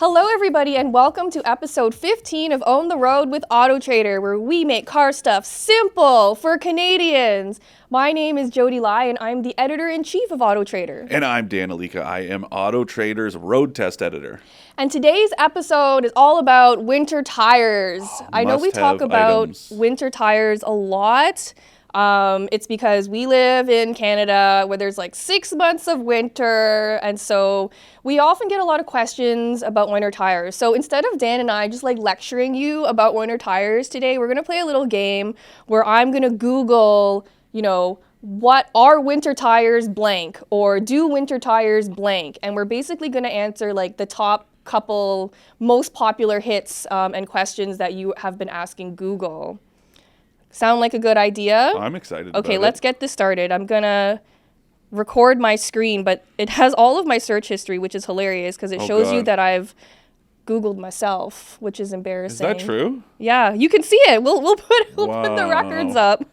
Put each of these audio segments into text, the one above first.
Hello everybody and welcome to episode 15 of Own the Road with AutoTrader, where we make car stuff simple for Canadians. My name is Jodi and I'm the editor-in-chief of AutoTrader. And I'm Dan Alika. I am AutoTrader's road test editor. And today's episode is all about winter tires. I know we talk about winter tires a lot. It's because we live in Canada where there's like 6 months of winter, and so we often get a lot of questions about winter tires. So instead of Dan and I just like lecturing you about winter tires today, we're gonna play a little game where I'm gonna Google, what are winter tires blank, or do winter tires blank, and we're basically gonna answer like the top couple most popular hits and questions that you have been asking Google. Sound like a good idea? I'm excited Okay, about it. let's get this started. I'm going to record my screen, but it has all of my search history, which is hilarious because it shows you that I've Googled myself, which is embarrassing. Is that true? Yeah, you can see it. We'll put the records up.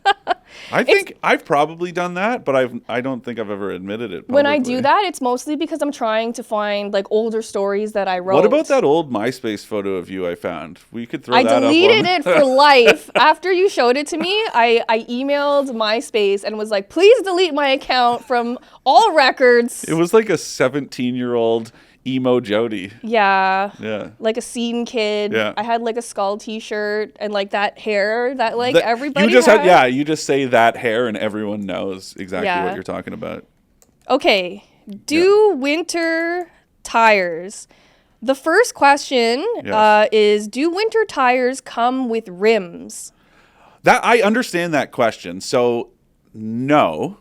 I think I've probably done that, but I don't think I've ever admitted it publicly. When I do that, it's mostly because I'm trying to find like older stories that I wrote. What about that old MySpace photo of you I found? We could throw that up. I deleted it for life. After you showed it to me, I emailed MySpace and was like, please delete my account from all records. It was like a 17-year-old emo Jodi. Yeah. Like a scene kid. Yeah. I had like a skull t-shirt and like that hair that everybody you just say that hair and everyone knows exactly what you're talking about. Okay. Do winter tires. The first question is, do winter tires come with rims? That I understand that question. So no.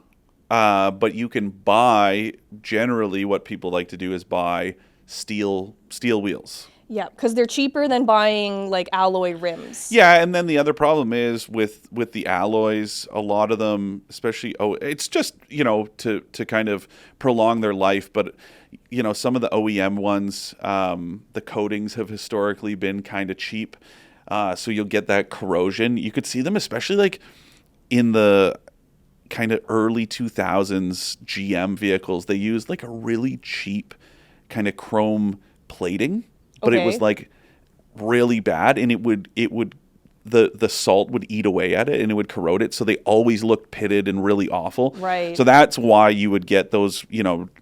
But you can buy, generally what people like to do is buy steel wheels. Yeah, because they're cheaper than buying like alloy rims. Yeah, and then the other problem is with the alloys, a lot of them, especially, it's just, to kind of prolong their life. But, some of the OEM ones, the coatings have historically been kind of cheap. So you'll get that corrosion. You could see them, especially like in the kind of early 2000s GM vehicles. They used like a really cheap kind of chrome plating, but it was like really bad, and the salt would eat away at it and it would corrode it, so they always looked pitted and really awful. Right. So that's why you would get those,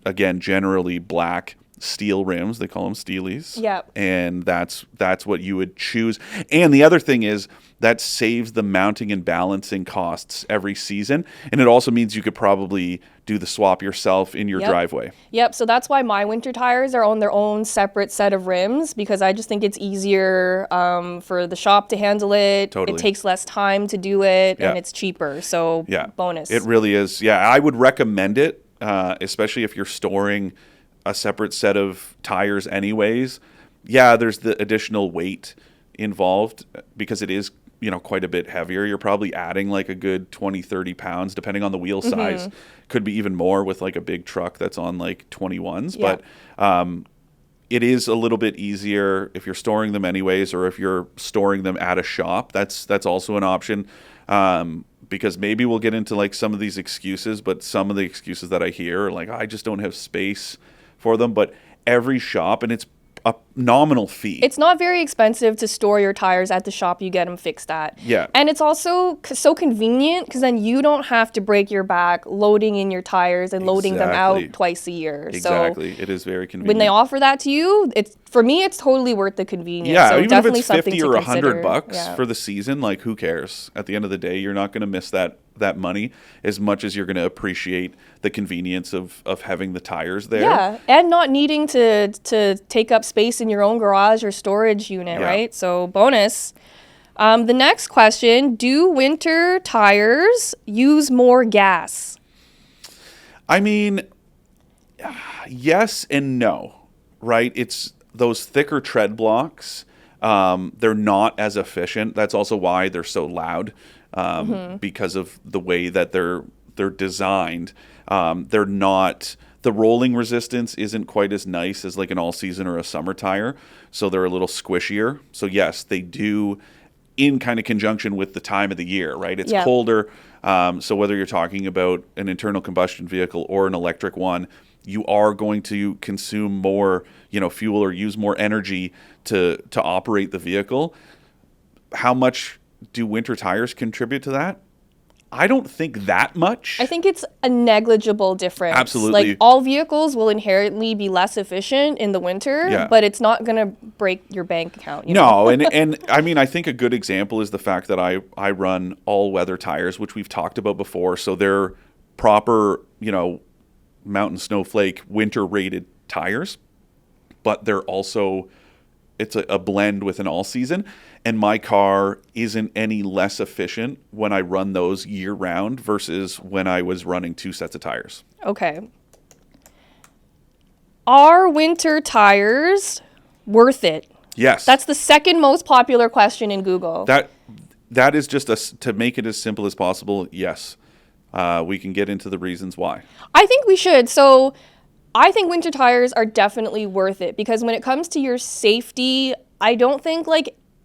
again, generally black steel rims. They call them steelies. Yeah. And that's what you would choose. And the other thing is that saves the mounting and balancing costs every season. And it also means you could probably do the swap yourself in your driveway. Yep. So that's why my winter tires are on their own separate set of rims, because I just think it's easier for the shop to handle it. Totally. It takes less time to do it, and it's cheaper. So bonus. It really is. Yeah, I would recommend it, especially if you're storing a separate set of tires anyways. Yeah, there's the additional weight involved because it is, quite a bit heavier. You're probably adding like a good 20, 30 pounds, depending on the wheel size. Could be even more with like a big truck that's on like 21s. Yeah. But it is a little bit easier if you're storing them anyways, or if you're storing them at a shop. That's also an option. Because maybe we'll get into like some of these excuses, but some of the excuses that I hear are like, I just don't have space for them. But every shop, and it's a nominal fee. It's not very expensive to store your tires at the shop you get them fixed at. Yeah. And it's also so convenient because then you don't have to break your back loading in your tires and loading them out twice a year. Exactly. So it is very convenient. when they offer that to you, for me, it's totally worth the convenience. Yeah, so even definitely if it's $50 or $100 for the season, like who cares? At the end of the day, you're not going to miss that money as much as you're going to appreciate the convenience of having the tires there. Yeah, and not needing to take up space in your own garage or storage unit, right? So bonus. The next question, do winter tires use more gas? I mean, yes and no, right? It's those thicker tread blocks. They're not as efficient. That's also why they're so loud. Because of the way that they're designed. They're not, the rolling resistance isn't quite as nice as like an all-season or a summer tire, so they're a little squishier. So yes, they do, in kind of conjunction with the time of the year, right? It's colder, so whether you're talking about an internal combustion vehicle or an electric one, you are going to consume more, fuel or use more energy to operate the vehicle. How much do winter tires contribute to that? I don't think that much. I think it's a negligible difference. Absolutely. Like, all vehicles will inherently be less efficient in the winter, but it's not going to break your bank account. No, and I mean, I think a good example is the fact that I run all-weather tires, which we've talked about before. So they're proper, mountain snowflake winter-rated tires, but they're also, it's a blend with an all-season. And my car isn't any less efficient when I run those year-round versus when I was running 2 sets of tires. Okay. Are winter tires worth it? Yes. That's the second most popular question in Google. That is just to make it as simple as possible, yes. We can get into the reasons why. I think we should. So I think winter tires are definitely worth it because when it comes to your safety, I don't think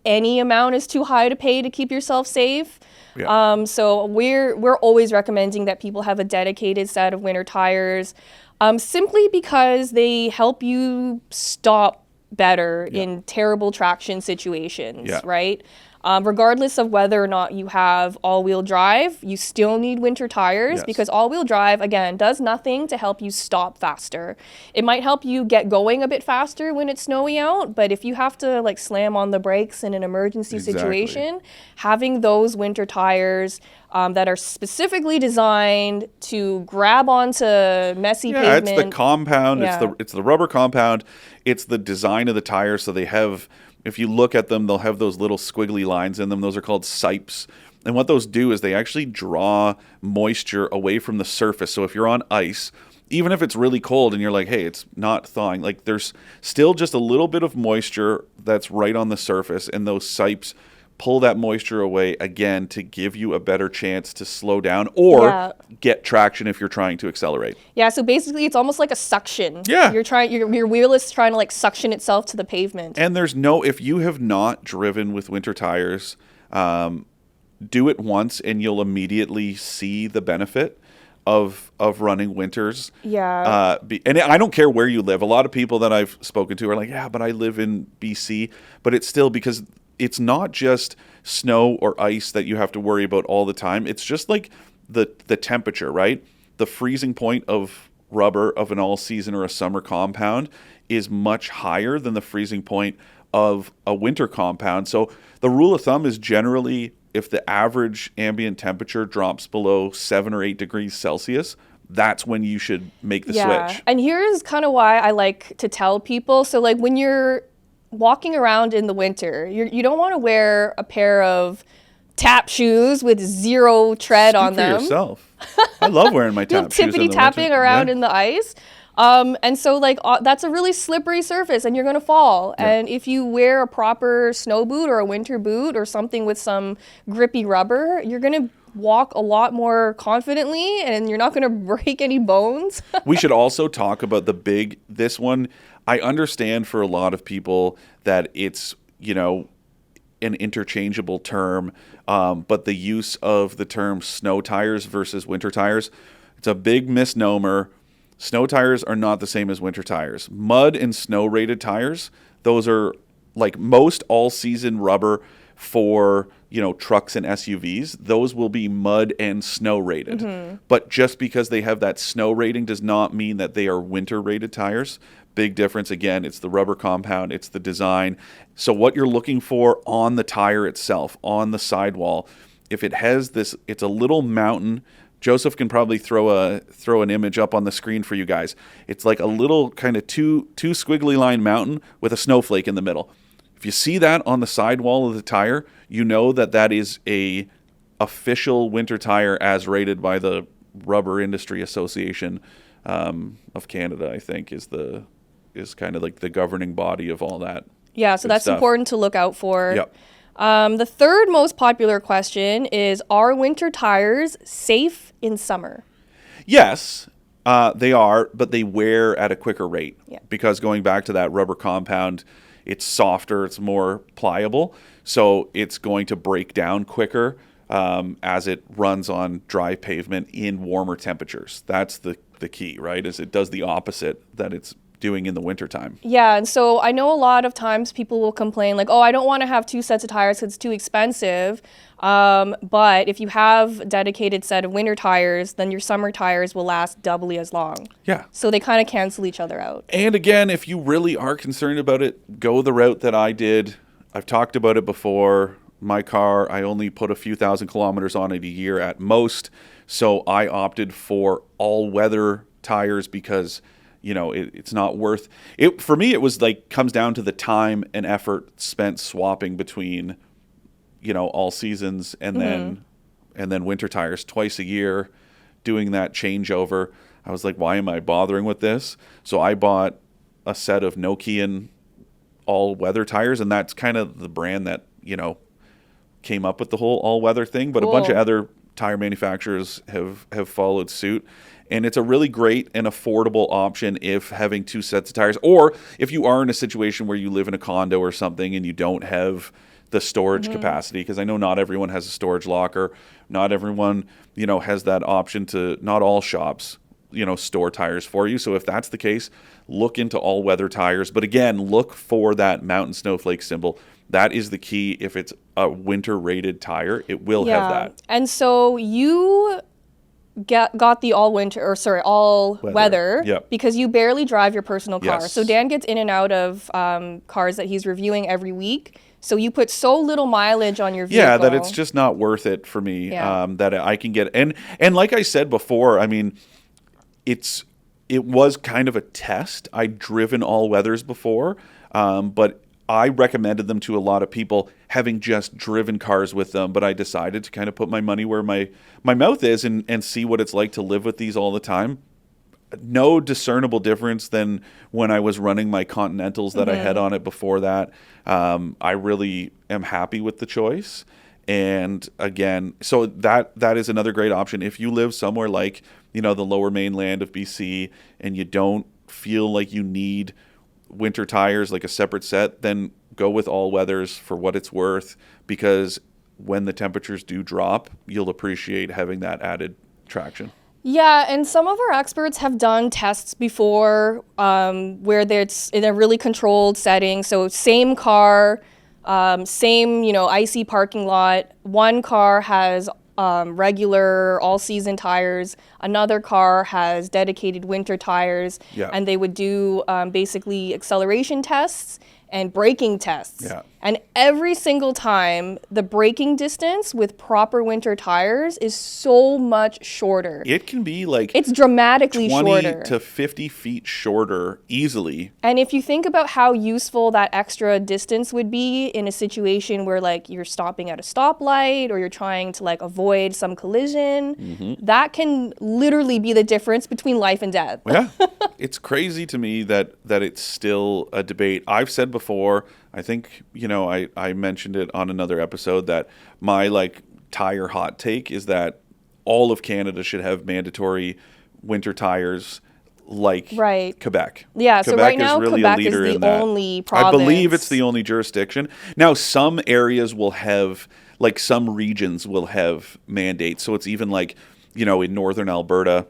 any amount is too high to pay to keep yourself safe. Yeah. So we're always recommending that people have a dedicated set of winter tires, simply because they help you stop better in terrible traction situations, right? Regardless of whether or not you have all-wheel drive, you still need winter tires because all-wheel drive, again, does nothing to help you stop faster. It might help you get going a bit faster when it's snowy out, but if you have to slam on the brakes in an emergency situation, having those winter tires that are specifically designed to grab onto messy pavement. Yeah, it's the compound. It's the rubber compound. It's the design of the tires. So they have, if you look at them, they'll have those little squiggly lines in them. Those are called sipes. And what those do is they actually draw moisture away from the surface. So if you're on ice, even if it's really cold and you're like, hey, it's not thawing, there's still just a little bit of moisture that's right on the surface. And those sipes pull that moisture away again to give you a better chance to slow down or get traction if you're trying to accelerate. Yeah, so basically it's almost like a suction. Yeah. Your wheel is trying to suction itself to the pavement. And if you have not driven with winter tires, do it once and you'll immediately see the benefit of running winters. Yeah. And I don't care where you live. A lot of people that I've spoken to are like, yeah, but I live in BC. But it's still because it's not just snow or ice that you have to worry about all the time. It's just the temperature, right? The freezing point of rubber of an all-season or a summer compound is much higher than the freezing point of a winter compound. So the rule of thumb is generally if the average ambient temperature drops below 7 or 8 degrees Celsius, that's when you should make the switch. And here's kind of why I like to tell people. So when you're walking around in the winter, you don't want to wear a pair of tap shoes with zero tread on them. For yourself. I love wearing my tap shoes. Tippity tapping around in the ice. And so that's a really slippery surface and you're going to fall. Yeah. And if you wear a proper snow boot or a winter boot or something with some grippy rubber, you're going to walk a lot more confidently and you're not going to break any bones. We should also talk about this one. I understand for a lot of people that it's, an interchangeable term, but the use of the term snow tires versus winter tires, it's a big misnomer. Snow tires are not the same as winter tires. Mud and snow rated tires, those are most all-season rubber for, trucks and SUVs. Those will be mud and snow rated. Mm-hmm. But just because they have that snow rating does not mean that they are winter rated tires. Big difference. Again, it's the rubber compound, it's the design. So what you're looking for on the tire itself, on the sidewall, if it has this, it's a little mountain. Joseph can probably throw an image up on the screen for you guys. It's like a little kind of two squiggly line mountain with a snowflake in the middle. If you see that on the sidewall of the tire, you know that is a official winter tire as rated by the Rubber Industry Association of Canada, I think, is kind of the governing body of all that. Yeah, so that's important to look out for. Yep. The third most popular question is, are winter tires safe in summer? Yes, they are, but they wear at a quicker rate. Yeah. Because going back to that rubber compound, it's softer, it's more pliable, so it's going to break down quicker as it runs on dry pavement in warmer temperatures. That's the the key, right? Is it does the opposite that it's doing in the wintertime. Yeah, and so I know a lot of times people will complain like, oh, I don't want to have 2 sets of tires because it's too expensive. But if you have a dedicated set of winter tires, then your summer tires will last doubly as long. Yeah. So they kind of cancel each other out. And again, if you really are concerned about it, go the route that I did. I've talked about it before. My car, I only put a few thousand kilometers on it a year at most. So I opted for all-weather tires because it's not worth it. For me, it was like comes down to the time and effort spent swapping between, all seasons and then winter tires twice a year, doing that changeover. I was like, why am I bothering with this? So I bought a set of Nokian all-weather tires, and that's kind of the brand that, came up with the whole all-weather thing. But Cool. A bunch of other tire manufacturers have followed suit. And it's a really great and affordable option if having 2 sets of tires, or if you are in a situation where you live in a condo or something and you don't have the storage capacity, because I know not everyone has a storage locker. Not everyone, has that option to, not all shops, store tires for you. So if that's the case, look into all-weather tires. But again, look for that mountain snowflake symbol. That is the key. If it's a winter-rated tire, it will have that. And so you got the all-weather Yep. because you barely drive your personal car. Yes. So Dan gets in and out of cars that he's reviewing every week. So you put so little mileage on your vehicle. Yeah, that it's just not worth it for me. Yeah. That I can get, and like I said before, I mean, it was kind of a test. I'd driven all weathers before, but I recommended them to a lot of people, having just driven cars with them. But I decided to kind of put my money where my mouth is and see what it's like to live with these all the time. No discernible difference than when I was running my Continentals that I had on it before that. I really am happy with the choice. And again, so that is another great option. If you live somewhere like, the lower mainland of BC and you don't feel like you need winter tires, like a separate set, then go with all weathers for what it's worth, because when the temperatures do drop, you'll appreciate having that added traction. Yeah, and some of our experts have done tests before where it's in a really controlled setting. So same car, same, icy parking lot. One car has regular all-season tires. Another car has dedicated winter tires. Yeah. And they would do basically acceleration tests and braking tests. Yeah. And every single time, the braking distance with proper winter tires is so much shorter. It can be like It's dramatically 20 shorter. to 50 feet shorter easily. And if you think about how useful that extra distance would be in a situation where like you're stopping at a stoplight or you're trying to like avoid some collision, that can literally be the difference between life and death. Yeah. It's crazy to me that it's still a debate. I've said before, I think, I mentioned it on another episode, that my like tire hot take is that all of Canada should have mandatory winter tires like Quebec. Yeah, so right now really Quebec a leader is in the that. only province. I believe it's the only jurisdiction. Now, some areas will have, like some regions will have mandates. So it's even like, in northern Alberta,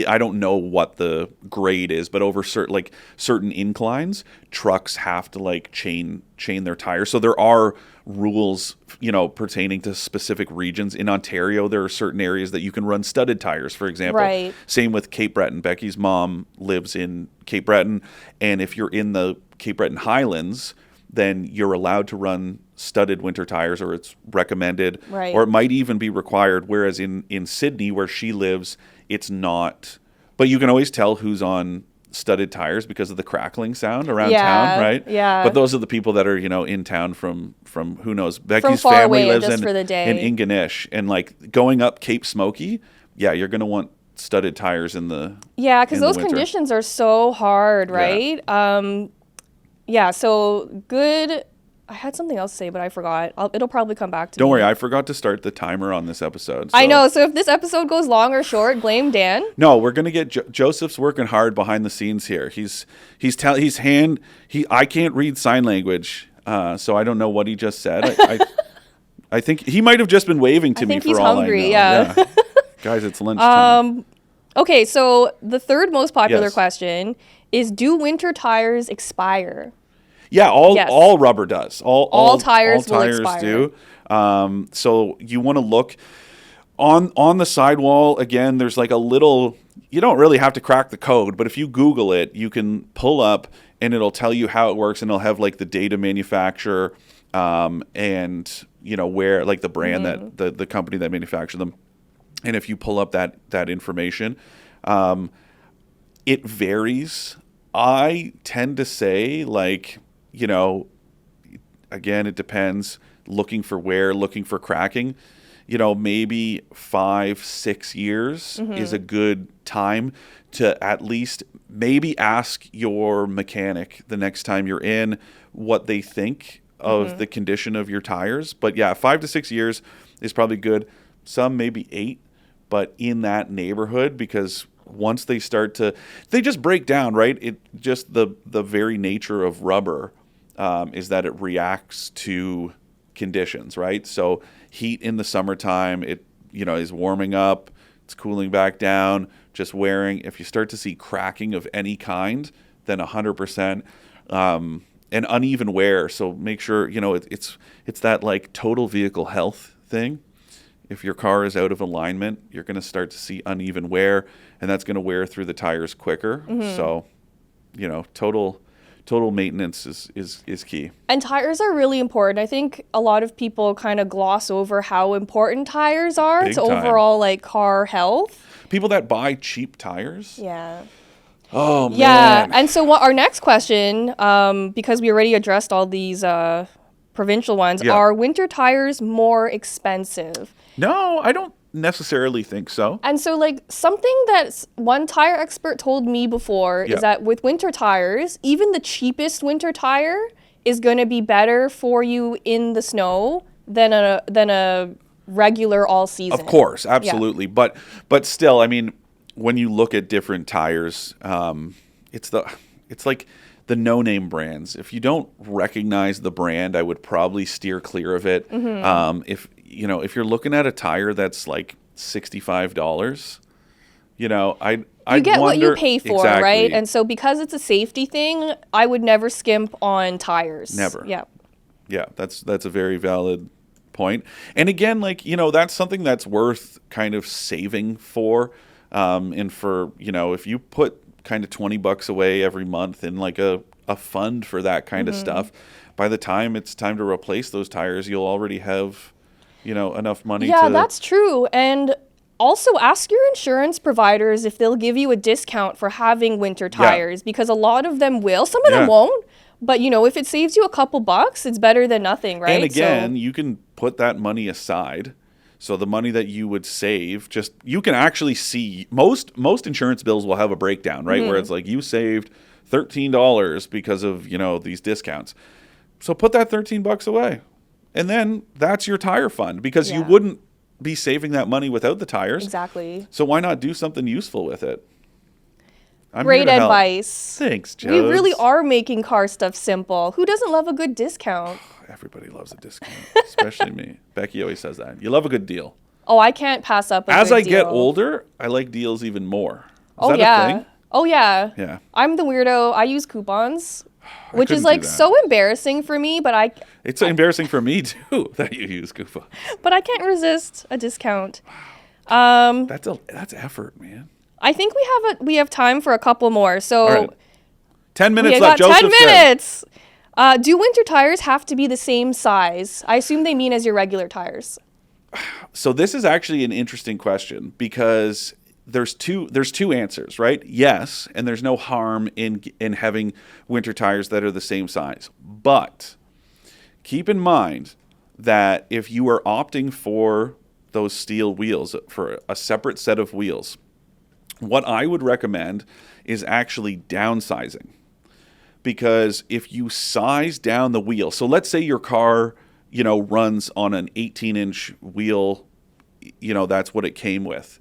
I don't know what the grade is, but over certain inclines, trucks have to like chain their tires. So there are rules, pertaining to specific regions. In Ontario, there are certain areas that you can run studded tires, for example. Right. Same with Cape Breton. Becky's mom lives in Cape Breton, and if you're in the Cape Breton Highlands, then you're allowed to run studded winter tires, or it's recommended, Right. or it might even be required. Whereas in Sydney, where she lives, it's not. But you can always tell who's on studded tires because of the crackling sound around town, right? Yeah. But those are the people that are, in town from who knows. Becky's far family away lives just for the day. in Ingonish, and like going up Cape Smoky, yeah, you're going to want studded tires in the Yeah, because in the those winter. conditions are so hard, right? Yeah, so good. I had something else to say, but I forgot. It'll probably come back to me. Don't worry, I forgot to start the timer on this episode. I know. So if this episode goes long or short, blame Dan. No, we're gonna get Joseph's working hard behind the scenes here. I can't read sign language, so I don't know what he just said. I think he might have just been waving to me think for he's all hungry, I know. yeah. Guys, it's lunchtime. Okay, so the third most popular Yes. question is, do winter tires expire? Yeah, Yes. all rubber does. All tires will tires expire. do. So you want to look on the sidewall. Again, there's like a little. You don't really have to crack the code, but if you Google it, you can pull up and it'll tell you how it works, and it'll have like the date of manufacturer, and where, like, the brand that the company that manufactured them. And if you pull up that information, it varies. I tend to say, like, again, it depends. Looking for cracking. Maybe 5-6 years is a good time to at least maybe ask your mechanic the next time you're in what they think of the condition of your tires. But yeah, 5 to 6 years is probably good. Some maybe 8, but in that neighborhood, because once they just break down, right? It just the very nature of rubber is that it reacts to conditions, right? So heat in the summertime, it is warming up, it's cooling back down, just wearing. If you start to see cracking of any kind, then 100%, and uneven wear. So make sure it's that, like, total vehicle health thing. If your car is out of alignment, you're going to start to see uneven wear, and that's going to wear through the tires quicker. So, total maintenance is key. And tires are really important. I think a lot of people kind of gloss over how important tires are Big to time. overall, like, car health. People that buy cheap tires. Yeah. Oh, Yeah. man. And so our next question, because we already addressed all these provincial ones, Yeah. are winter tires more expensive? No, I don't necessarily think so. And so, like, something that one tire expert told me before Yeah. is that with winter tires, even the cheapest winter tire is going to be better for you in the snow than a regular all season. Of course, absolutely. But still, I mean, when you look at different tires, it's like the no-name brands. If you don't recognize the brand, I would probably steer clear of it. If you're looking at a tire that's like $65, I get what you wonder, pay for, exactly. right? And so because it's a safety thing, I would never skimp on tires. Never. Yeah. Yeah, that's a very valid point. And again, like, that's something that's worth kind of saving for. And for, if you put kind of $20 away every month in like a fund for that kind of stuff, by the time it's time to replace those tires, you'll already have, enough money to... Yeah, that's true. And also ask your insurance providers if they'll give you a discount for having winter tires, because a lot of them will. Some of them won't. But, if it saves you a couple bucks, it's better than nothing, right? And again, you can put that money aside. So the money that you would save, you can actually see, most insurance bills will have a breakdown, right? Where it's like, you saved $13 because of, these discounts. So put that $13 away. And then that's your tire fund, because you wouldn't be saving that money without the tires. Exactly. So why not do something useful with it? I'm Great here to help. advice. Thanks, Jodi. We really are making car stuff simple. Who doesn't love a good discount? Everybody loves a discount, especially me. Becky always says that. You love a good deal. Oh, I can't pass up a As good I deal. get older, I like deals even more. Is that yeah. a thing? Oh, yeah. Yeah. I'm the weirdo. I use coupons, which is couldn't like do that. so embarrassing for me, but It's embarrassing for me too that you use coupons. I can't resist a discount. That's effort, man. I think we have time for a couple more. So All right. 10 minutes we left. got Joseph 10 said. minutes. Do winter tires have to be the same size? I assume they mean as your regular tires. So this is actually an interesting question, because there's two answers, right? Yes, and there's no harm in having winter tires that are the same size. But keep in mind that if you are opting for those steel wheels, for a separate set of wheels, what I would recommend is actually downsizing. Because if you size down the wheel, so let's say your car, runs on an 18-inch wheel, that's what it came with.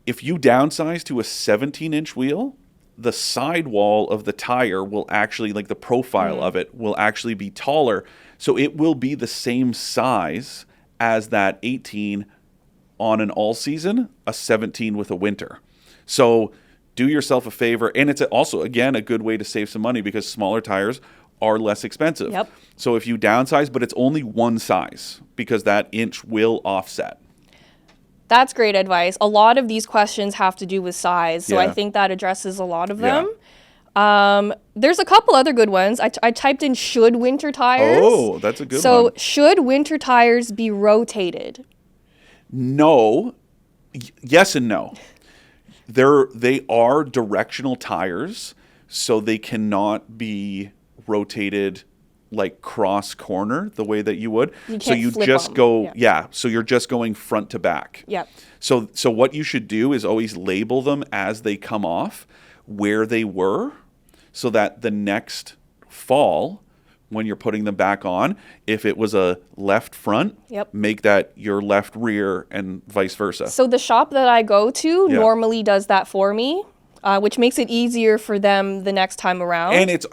If you downsize to a 17-inch wheel, the sidewall of the tire will actually, like the profile of it, will actually be taller. So it will be the same size as that 18 on an all season, a 17 with a winter. So do yourself a favor. And it's also, again, a good way to save some money because smaller tires are less expensive. Yep. So if you downsize, but it's only one size because that inch will offset. That's great advice. A lot of these questions have to do with size, so Yeah. I think that addresses a lot of Yeah. them. There's a couple other good ones. I typed in should winter tires. Oh, that's a good one. So should winter tires be rotated? No. Yes and no. They are directional tires, so they cannot be rotated like cross corner the way that you would. So you just them. go, so you're just going front to back. Yep. So what you should do is always label them as they come off where they were, so that the next fall when you're putting them back on, if it was a left front, make that your left rear and vice versa. So the shop that I go to normally does that for me, which makes it easier for them the next time around. And it's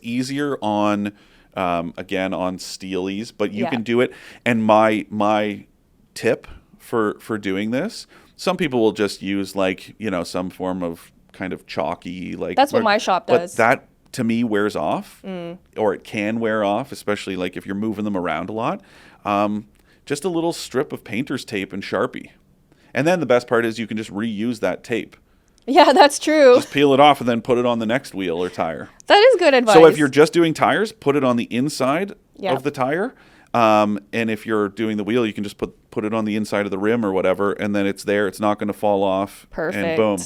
easier on again on steelies, but you can do it. And my tip for doing this, some people will just use like, some form of kind of chalky, like that's what my shop does. But that to me wears off, or it can wear off, especially like if you're moving them around a lot. Just a little strip of painter's tape and Sharpie. And then the best part is you can just reuse that tape. Yeah, that's true. Just peel it off and then put it on the next wheel or tire. That is good advice. So if you're just doing tires, put it on the inside of the tire. And if you're doing the wheel, you can just put it on the inside of the rim or whatever, and then it's there. It's not going to fall off. Perfect. And boom.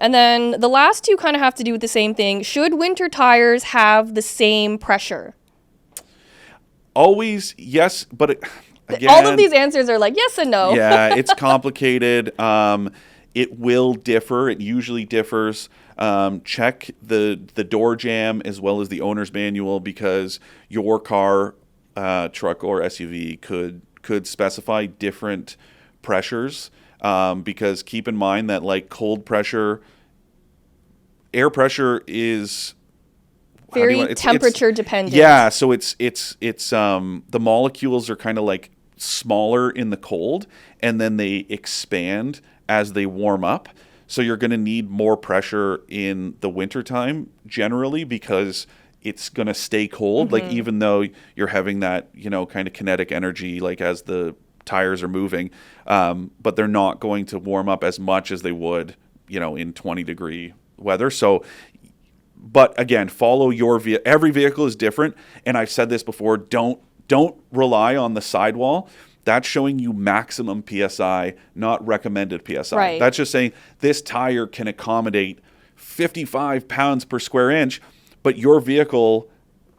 And then the last two kind of have to do with the same thing. Should winter tires have the same pressure? Always yes, but again, all of these answers are like yes and no. Yeah, it's complicated. It will differ. It usually differs. Check the door jamb as well as the owner's manual, because your car, truck, or SUV could specify different pressures. Because keep in mind that like cold pressure, air pressure is very temperature dependent. Yeah, so it's the molecules are kind of like smaller in the cold, and then they expand as they warm up. So you're going to need more pressure in the wintertime generally, because it's going to stay cold. Like even though you're having that, kind of kinetic energy, like as the tires are moving, but they're not going to warm up as much as they would, in 20-degree weather. So, but again, follow your vehicle. Every vehicle is different. And I've said this before, don't rely on the sidewall. That's showing you maximum PSI, not recommended PSI. Right. That's just saying this tire can accommodate 55 pounds per square inch, but your vehicle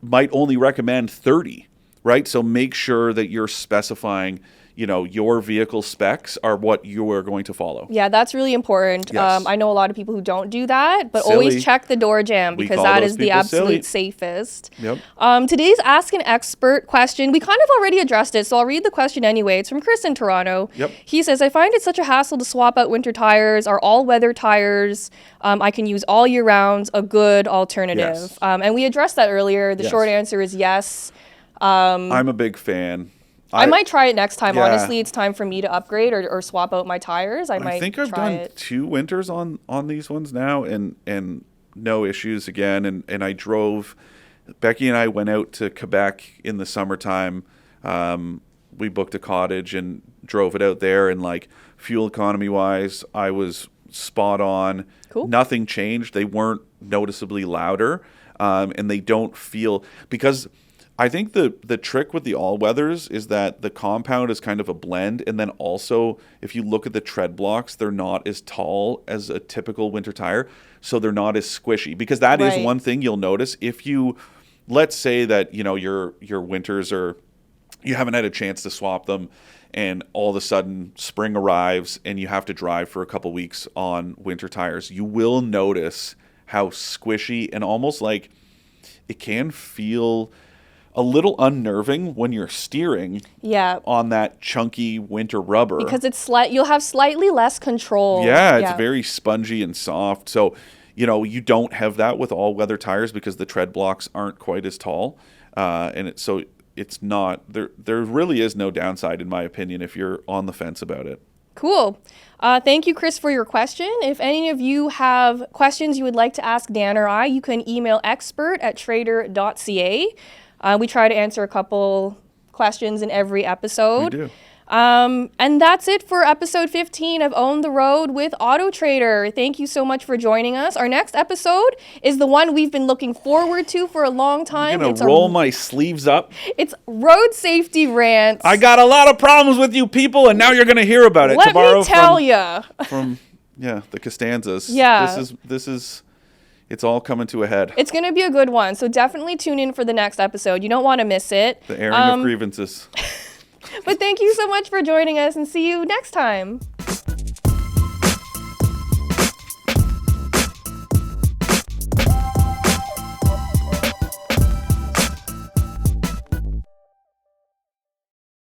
might only recommend 30, right? So make sure that you're specifying, your vehicle specs are what you are going to follow. Yeah, that's really important. Yes. I know a lot of people who don't do that, but Silly. always check the door jamb, because that is the absolute safest. Yep. Today's Ask an Expert question, we kind of already addressed it, so I'll read the question anyway. It's from Chris in Toronto. Yep. He says, I find it such a hassle to swap out winter tires. Are all-weather tires I can use all year round a good alternative? Yes. And we addressed that earlier. The short answer is yes. I'm a big fan. I might try it next time. Yeah. Honestly, it's time for me to upgrade or swap out my tires. I think I've try done it. 2 winters on these ones now, and no issues again. And I drove. Becky and I went out to Quebec in the summertime. We booked a cottage and drove it out there, and like fuel economy wise, I was spot on. Cool. Nothing changed. They weren't noticeably louder, and they don't feel, because I think the trick with the all-weathers is that the compound is kind of a blend, and then also if you look at the tread blocks, they're not as tall as a typical winter tire, so they're not as squishy. Because that is one thing you'll notice if you, let's say that your winters are, you haven't had a chance to swap them, and all of a sudden spring arrives and you have to drive for a couple weeks on winter tires, you will notice how squishy and almost like it can feel a little unnerving when you're steering on that chunky winter rubber. Because you'll have slightly less control. Yeah, it's very spongy and soft. So, you don't have that with all-weather tires because the tread blocks aren't quite as tall. So it's not there really is no downside, in my opinion, if you're on the fence about it. Cool. Thank you, Chris, for your question. If any of you have questions you would like to ask Dan or I, you can email expert@trader.ca. We try to answer a couple questions in every episode. We do. And that's it for episode 15 of Own the Road with AutoTrader. Thank you so much for joining us. Our next episode is the one we've been looking forward to for a long time. I'm gonna roll my sleeves up. It's road safety rants. I got a lot of problems with you people, and now you're gonna hear about it Let tomorrow. me tell ya. From the Costanzas. Yeah. This is it's all coming to a head. It's going to be a good one, so definitely tune in for the next episode. You don't want to miss it. The airing of grievances. But thank you so much for joining us, and see you next time.